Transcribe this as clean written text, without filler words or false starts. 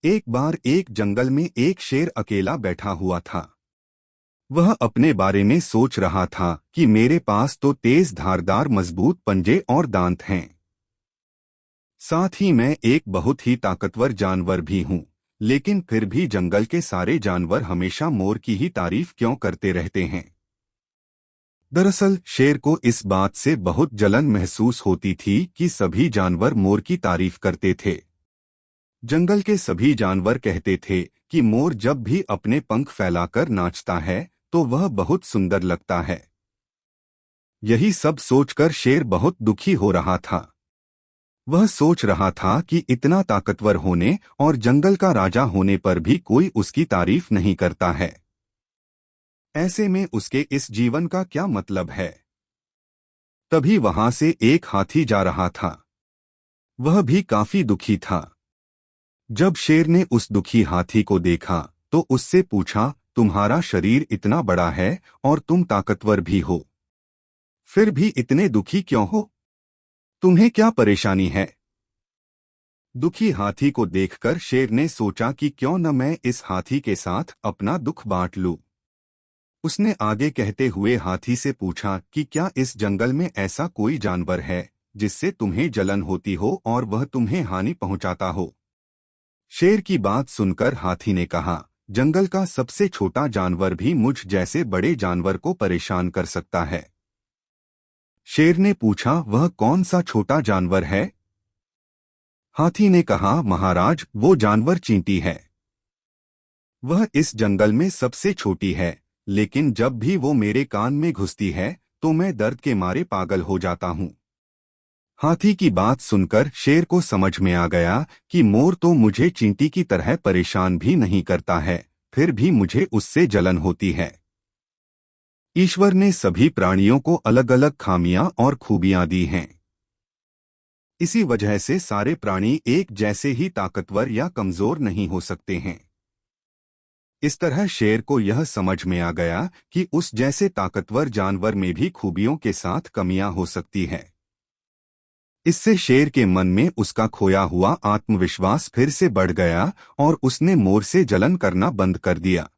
एक बार एक जंगल में एक शेर अकेला बैठा हुआ था। वह अपने बारे में सोच रहा था कि मेरे पास तो तेज धारदार मजबूत पंजे और दांत हैं। साथ ही मैं एक बहुत ही ताकतवर जानवर भी हूँ। लेकिन फिर भी जंगल के सारे जानवर हमेशा मोर की ही तारीफ क्यों करते रहते हैं। दरअसल शेर को इस बात से बहुत जलन महसूस होती थी कि सभी जानवर मोर की तारीफ करते थे। जंगल के सभी जानवर कहते थे कि मोर जब भी अपने पंख फैलाकर नाचता है तो वह बहुत सुंदर लगता है। यही सब सोचकर शेर बहुत दुखी हो रहा था। वह सोच रहा था कि इतना ताकतवर होने और जंगल का राजा होने पर भी कोई उसकी तारीफ नहीं करता है। ऐसे में उसके इस जीवन का क्या मतलब है। तभी वहां से एक हाथी जा रहा था। वह भी काफी दुखी था। जब शेर ने उस दुखी हाथी को देखा तो उससे पूछा, तुम्हारा शरीर इतना बड़ा है और तुम ताकतवर भी हो, फिर भी इतने दुखी क्यों हो? तुम्हें क्या परेशानी है? दुखी हाथी को देखकर शेर ने सोचा कि क्यों न मैं इस हाथी के साथ अपना दुख बांट लूं। उसने आगे कहते हुए हाथी से पूछा कि क्या इस जंगल में ऐसा कोई जानवर है जिससे तुम्हें जलन होती हो और वह तुम्हें हानि पहुंचाता हो? शेर की बात सुनकर हाथी ने कहा, जंगल का सबसे छोटा जानवर भी मुझ जैसे बड़े जानवर को परेशान कर सकता है। शेर ने पूछा, वह कौन सा छोटा जानवर है? हाथी ने कहा, महाराज, वो जानवर चींटी है। वह इस जंगल में सबसे छोटी है, लेकिन जब भी वो मेरे कान में घुसती है तो मैं दर्द के मारे पागल हो जाता हूँ। हाथी की बात सुनकर शेर को समझ में आ गया कि मोर तो मुझे चींटी की तरह परेशान भी नहीं करता है, फिर भी मुझे उससे जलन होती है। ईश्वर ने सभी प्राणियों को अलग अलग खामियां और खूबियां दी हैं। इसी वजह से सारे प्राणी एक जैसे ही ताकतवर या कमजोर नहीं हो सकते हैं। इस तरह शेर को यह समझ में आ गया कि उस जैसे ताकतवर जानवर में भी खूबियों के साथ कमियां हो सकती हैं। इससे शेर के मन में उसका खोया हुआ आत्मविश्वास फिर से बढ़ गया और उसने मोर से जलन करना बंद कर दिया।